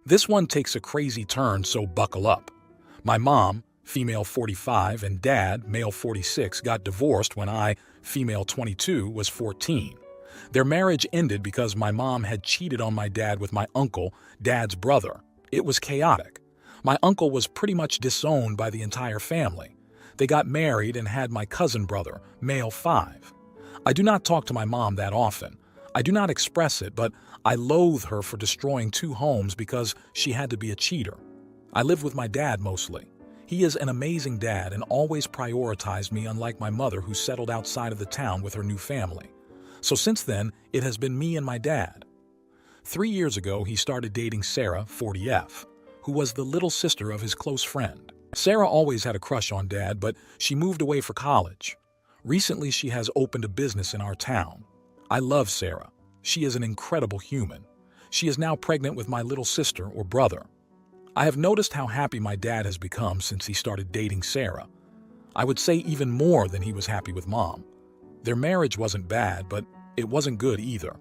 This one takes a crazy turn, so buckle up. My mom, female 45, and dad, male 46, got divorced when I, female 22, was 14. Their marriage ended because my mom had cheated on my dad with my uncle, dad's brother. It was chaotic. My uncle was pretty much disowned by the entire family. They got married and had my cousin brother, male 5. I do not talk to my mom that often. I do not express it, but I loathe her for destroying 2 homes because she had to be a cheater. I live with my dad mostly. He is an amazing dad and always prioritized me, unlike my mother, who settled outside of the town with her new family. So since then, it has been me and my dad. 3 years ago, he started dating Sarah, 40F, who was the little sister of his close friend. Sarah always had a crush on Dad, but she moved away for college. Recently, she has opened a business in our town. I love Sarah. She is an incredible human. She is now pregnant with my little sister or brother. I have noticed how happy my dad has become since he started dating Sarah. I would say even more than he was happy with Mom. Their marriage wasn't bad, but it wasn't good either,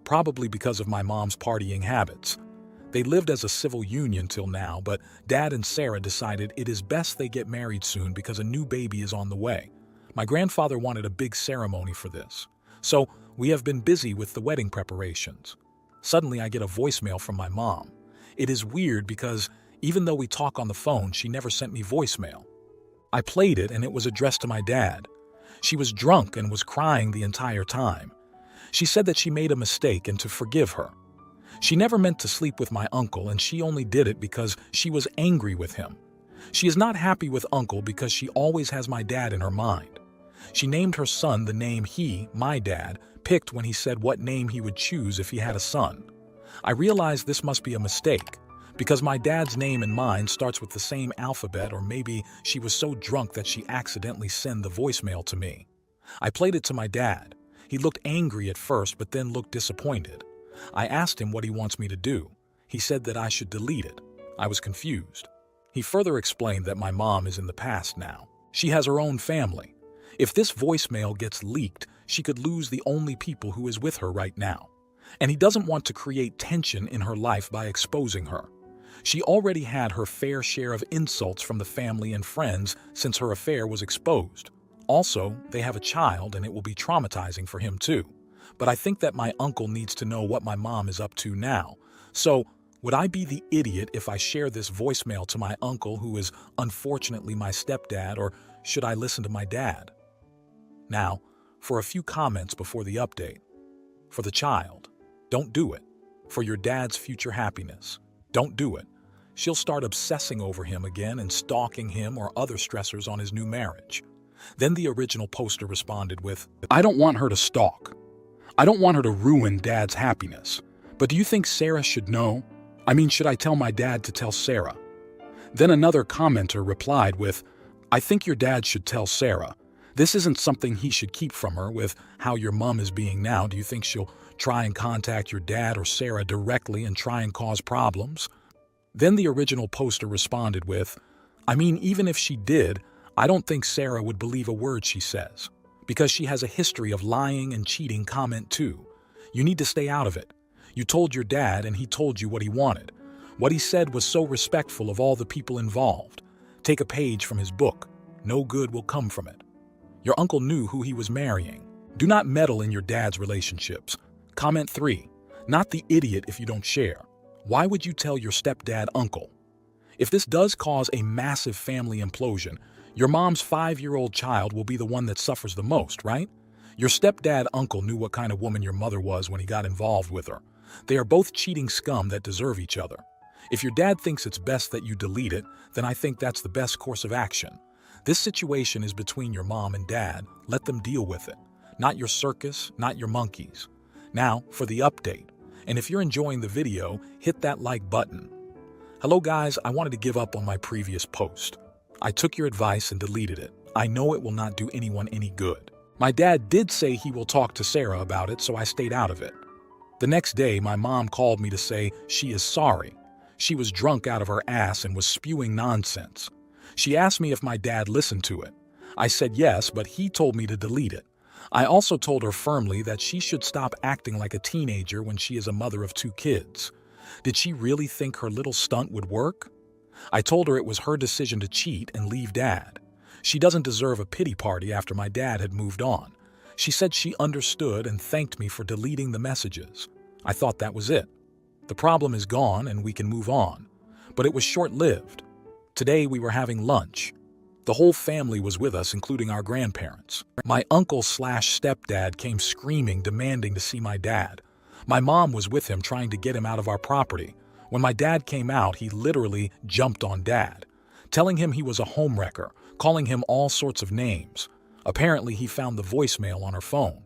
probably because of my mom's partying habits. They lived as a civil union till now, but Dad and Sarah decided it is best they get married soon because a new baby is on the way. My grandfather wanted a big ceremony for this, so we have been busy with the wedding preparations. Suddenly I get a voicemail from my mom. It is weird because even though we talk on the phone, she never sent me voicemail. I played it and it was addressed to my dad. She was drunk and was crying the entire time. She said that she made a mistake and to forgive her. She never meant to sleep with my uncle, and she only did it because she was angry with him. She is not happy with Uncle because she always has my dad in her mind. She named her son the name he, my dad, picked when he said what name he would choose if he had a son. I realized this must be a mistake, because my dad's name and mine starts with the same alphabet, or maybe she was so drunk that she accidentally sent the voicemail to me. I played it to my dad. He looked angry at first, but then looked disappointed. I asked him what he wants me to do. He said that I should delete it. I was confused. He further explained that my mom is in the past now. She has her own family. If this voicemail gets leaked, she could lose the only people who is with her right now. And he doesn't want to create tension in her life by exposing her. She already had her fair share of insults from the family and friends since her affair was exposed. Also, they have a child and it will be traumatizing for him too. But I think that my uncle needs to know what my mom is up to now. So, would I be the idiot if I share this voicemail to my uncle, who is unfortunately my stepdad, or should I listen to my dad? Now, for a few comments before the update. For the child, don't do it. For your dad's future happiness, don't do it. She'll start obsessing over him again and stalking him or other stressors on his new marriage. Then the original poster responded with, I don't want her to stalk. I don't want her to ruin Dad's happiness. But do you think Sarah should know? I mean, should I tell my dad to tell Sarah? Then another commenter replied with, I think your dad should tell Sarah. This isn't something he should keep from her. With how your mom is being now, do you think she'll try and contact your dad or Sarah directly and try and cause problems? Then the original poster responded with, I mean, even if she did, I don't think Sarah would believe a word she says, because she has a history of lying and cheating. Comment 2. You need to stay out of it. You told your dad and he told you what he wanted. What he said was so respectful of all the people involved. Take a page from his book. No good will come from it. Your uncle knew who he was marrying. Do not meddle in your dad's relationships. Comment 3. Not the idiot if you don't share. Why would you tell your stepdad uncle? If this does cause a massive family implosion, your mom's 5-year-old child will be the one that suffers the most, right? Your stepdad uncle knew what kind of woman your mother was when he got involved with her. They are both cheating scum that deserve each other. If your dad thinks it's best that you delete it, then I think that's the best course of action. This situation is between your mom and dad. Let them deal with it. Not your circus, not your monkeys. Now, for the update. And if you're enjoying the video, hit that like button. Hello guys, I wanted to give up on my previous post. I took your advice and deleted it. I know it will not do anyone any good. My dad did say he will talk to Sarah about it, so I stayed out of it. The next day, my mom called me to say she is sorry. She was drunk out of her ass and was spewing nonsense. She asked me if my dad listened to it. I said yes, but he told me to delete it. I also told her firmly that she should stop acting like a teenager when she is a mother of 2 kids. Did she really think her little stunt would work? I told her it was her decision to cheat and leave Dad. She doesn't deserve a pity party after my dad had moved on. She said she understood and thanked me for deleting the messages. I thought that was it. The problem is gone and we can move on. But it was short-lived. Today we were having lunch. The whole family was with us, including our grandparents. My uncle/stepdad came screaming, demanding to see my dad. My mom was with him, trying to get him out of our property. When my dad came out, he literally jumped on Dad, telling him he was a homewrecker, calling him all sorts of names. Apparently, he found the voicemail on her phone.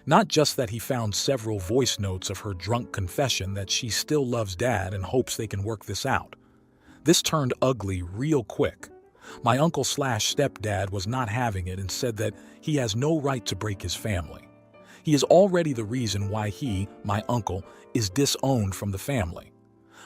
Not just that, he found several voice notes of her drunk confession that she still loves Dad and hopes they can work this out. This turned ugly real quick. My uncle/stepdad was not having it and said that he has no right to break his family. He is already the reason why he, my uncle, is disowned from the family.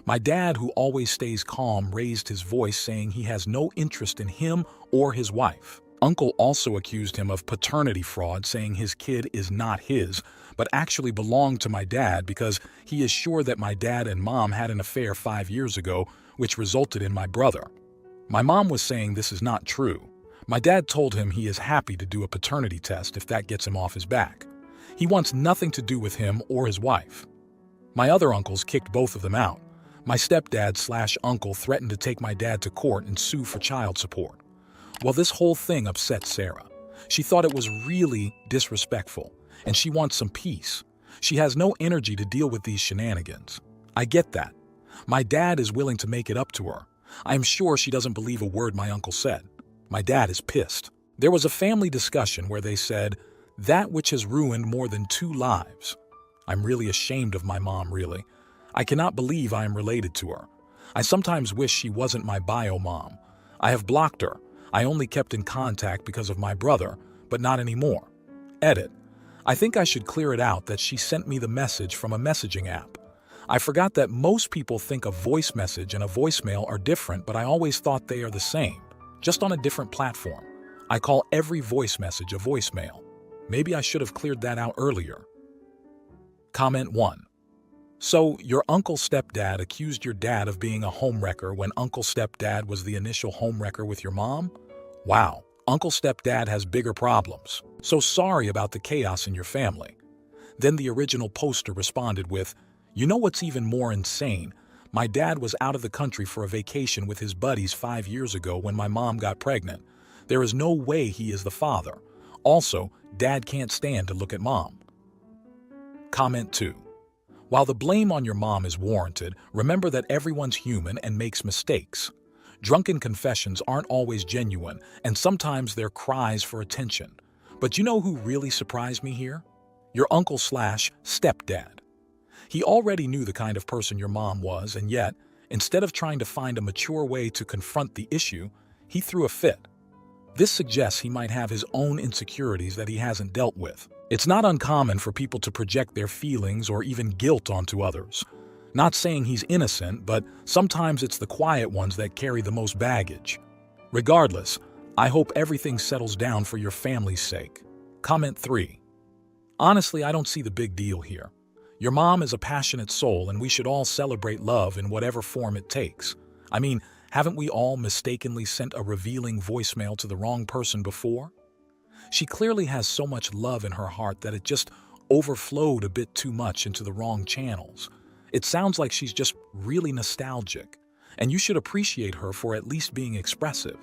My dad, who always stays calm, raised his voice, saying he has no interest in him or his wife. Uncle also accused him of paternity fraud, saying his kid is not his, but actually belonged to my dad because he is sure that my dad and mom had an affair 5 years ago, which resulted in my brother. My mom was saying this is not true. My dad told him he is happy to do a paternity test if that gets him off his back. He wants nothing to do with him or his wife. My other uncles kicked both of them out. My stepdad/uncle threatened to take my dad to court and sue for child support. Well, this whole thing upset Sarah. She thought it was really disrespectful, and she wants some peace. She has no energy to deal with these shenanigans. I get that. My dad is willing to make it up to her. I am sure she doesn't believe a word my uncle said. My dad is pissed. There was a family discussion where they said, "That which has ruined more than 2 lives." I'm really ashamed of my mom, really. I cannot believe I am related to her. I sometimes wish she wasn't my bio mom. I have blocked her. I only kept in contact because of my brother, but not anymore. Edit. I think I should clear it out that she sent me the message from a messaging app. I forgot that most people think a voice message and a voicemail are different, but I always thought they are the same, just on a different platform. I call every voice message a voicemail. Maybe I should have cleared that out earlier. Comment 1. So, your uncle/stepdad accused your dad of being a homewrecker when uncle/stepdad was the initial homewrecker with your mom? Wow, uncle/stepdad has bigger problems. So sorry about the chaos in your family. Then the original poster responded with, "You know what's even more insane? My dad was out of the country for a vacation with his buddies 5 years ago when my mom got pregnant. There is no way he is the father. Also, Dad can't stand to look at Mom." Comment 2. While the blame on your mom is warranted, remember that everyone's human and makes mistakes. Drunken confessions aren't always genuine, and sometimes they're cries for attention. But you know who really surprised me here? Your uncle/stepdad. He already knew the kind of person your mom was, and yet, instead of trying to find a mature way to confront the issue, he threw a fit. This suggests he might have his own insecurities that he hasn't dealt with. It's not uncommon for people to project their feelings or even guilt onto others. Not saying he's innocent, but sometimes it's the quiet ones that carry the most baggage. Regardless, I hope everything settles down for your family's sake. Comment 3. Honestly, I don't see the big deal here. Your mom is a passionate soul, and we should all celebrate love in whatever form it takes. I mean, haven't we all mistakenly sent a revealing voicemail to the wrong person before? She clearly has so much love in her heart that it just overflowed a bit too much into the wrong channels. It sounds like she's just really nostalgic, and you should appreciate her for at least being expressive.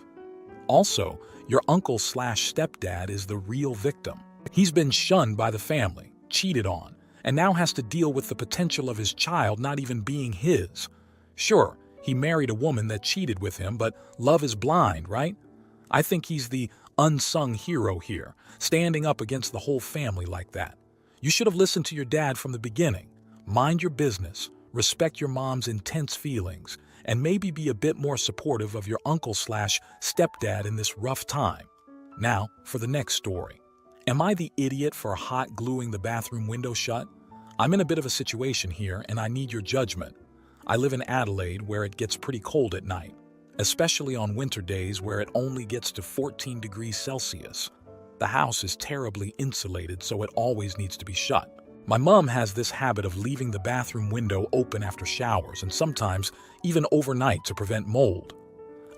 Also, your uncle/stepdad is the real victim. He's been shunned by the family, cheated on, and now has to deal with the potential of his child not even being his. Sure, he married a woman that cheated with him, but love is blind, right? I think he's the unsung hero here, standing up against the whole family like that. You should have listened to your dad from the beginning. Mind your business, respect your mom's intense feelings, and maybe be a bit more supportive of your uncle/stepdad in this rough time. Now, for the next story. Am I the idiot for hot gluing the bathroom window shut? I'm in a bit of a situation here, and I need your judgment. I live in Adelaide, where it gets pretty cold at night, especially on winter days where it only gets to 14 degrees Celsius. The house is terribly insulated, so it always needs to be shut. My mom has this habit of leaving the bathroom window open after showers and sometimes even overnight to prevent mold.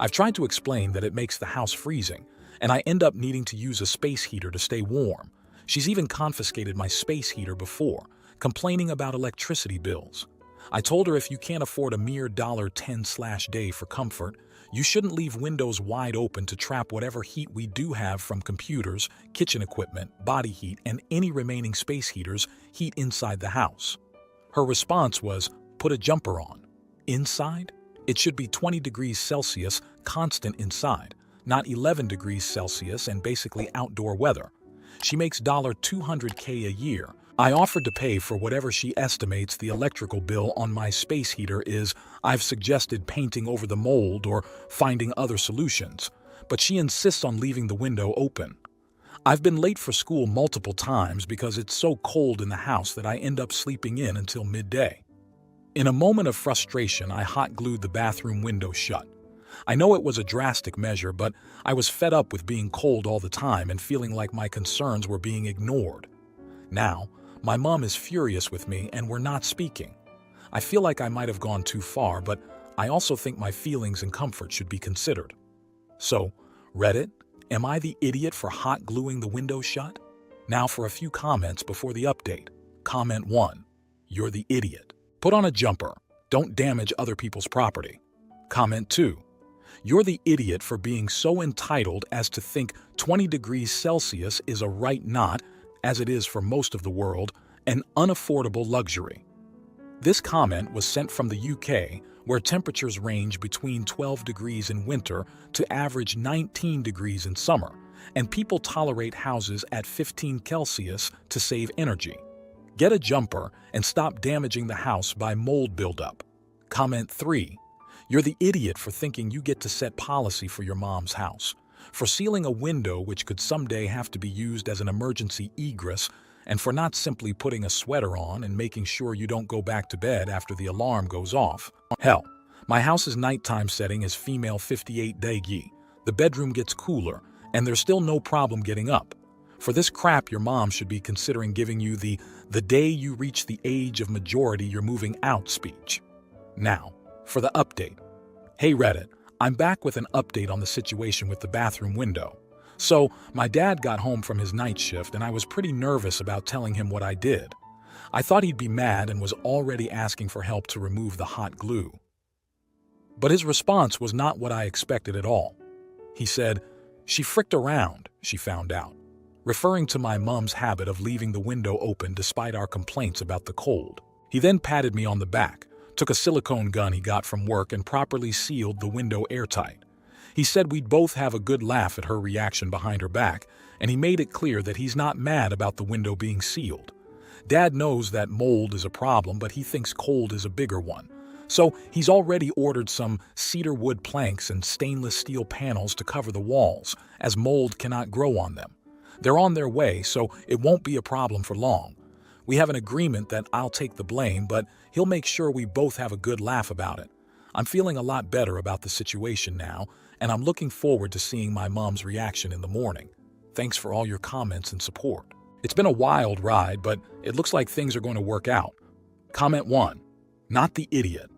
I've tried to explain that it makes the house freezing, and I end up needing to use a space heater to stay warm. She's even confiscated my space heater before, complaining about electricity bills. I told her if you can't afford a mere $10/day for comfort, you shouldn't leave windows wide open to trap whatever heat we do have from computers, kitchen equipment, body heat, and any remaining space heaters heat inside the house. Her response was, put a jumper on. Inside? It should be 20 degrees Celsius constant inside, not 11 degrees Celsius and basically outdoor weather. She makes $200K a year. I offered to pay for whatever she estimates the electrical bill on my space heater is. I've suggested painting over the mold or finding other solutions, but she insists on leaving the window open. I've been late for school multiple times because it's so cold in the house that I end up sleeping in until midday. In a moment of frustration, I hot-glued the bathroom window shut. I know it was a drastic measure, but I was fed up with being cold all the time and feeling like my concerns were being ignored. Now, my mom is furious with me and we're not speaking. I feel like I might have gone too far, but I also think my feelings and comfort should be considered. So, Reddit, am I the idiot for hot gluing the window shut? Now for a few comments before the update. Comment 1. You're the idiot. Put on a jumper. Don't damage other people's property. Comment 2. You're the idiot for being so entitled as to think 20 degrees Celsius is a right not, as it is for most of the world, an unaffordable luxury. This comment was sent from the UK, where temperatures range between 12 degrees in winter to average 19 degrees in summer, and people tolerate houses at 15 Celsius to save energy. Get a jumper and stop damaging the house by mold buildup. Comment 3. You're the idiot for thinking you get to set policy for your mom's house, for sealing a window which could someday have to be used as an emergency egress, and for not simply putting a sweater on and making sure you don't go back to bed after the alarm goes off. Hell, my house's nighttime setting is female 58 degi. The bedroom gets cooler, and there's still no problem getting up. For this crap, your mom should be considering giving you the day you reach the age of majority you're moving out speech. Now, for the update. Hey Reddit, I'm back with an update on the situation with the bathroom window. So, my dad got home from his night shift and I was pretty nervous about telling him what I did. I thought he'd be mad and was already asking for help to remove the hot glue. But his response was not what I expected at all. He said, "She fricked around," she found out, referring to my mom's habit of leaving the window open despite our complaints about the cold. He then patted me on the back, took a silicone gun he got from work and properly sealed the window airtight. He said we'd both have a good laugh at her reaction behind her back, and he made it clear that he's not mad about the window being sealed. Dad knows that mold is a problem, but he thinks cold is a bigger one. So he's already ordered some cedar wood planks and stainless steel panels to cover the walls, as mold cannot grow on them. They're on their way, so it won't be a problem for long. We have an agreement that I'll take the blame, but he'll make sure we both have a good laugh about it. I'm feeling a lot better about the situation now, and I'm looking forward to seeing my mom's reaction in the morning. Thanks for all your comments and support. It's been a wild ride, but it looks like things are going to work out. Comment 1. Not the idiot.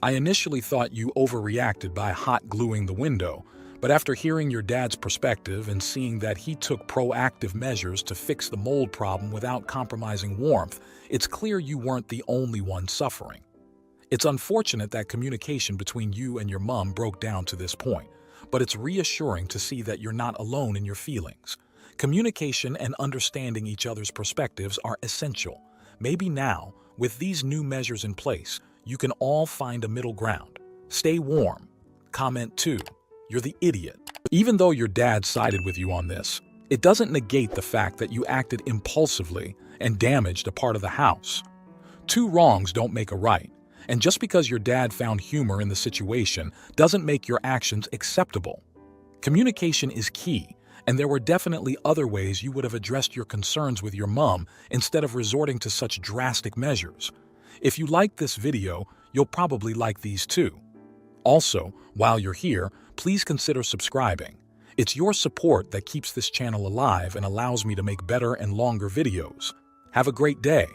I initially thought you overreacted by hot gluing the window, but after hearing your dad's perspective and seeing that he took proactive measures to fix the mold problem without compromising warmth, it's clear you weren't the only one suffering. It's unfortunate that communication between you and your mom broke down to this point, but it's reassuring to see that you're not alone in your feelings. Communication and understanding each other's perspectives are essential. Maybe now, with these new measures in place, you can all find a middle ground. Stay warm. Comment 2. You're the idiot. Even though your dad sided with you on this, it doesn't negate the fact that you acted impulsively and damaged a part of the house. Two wrongs don't make a right, and just because your dad found humor in the situation doesn't make your actions acceptable. Communication is key, and there were definitely other ways you would have addressed your concerns with your mom instead of resorting to such drastic measures. If you liked this video, you'll probably like these too. Also, while you're here, please consider subscribing. It's your support that keeps this channel alive and allows me to make better and longer videos. Have a great day.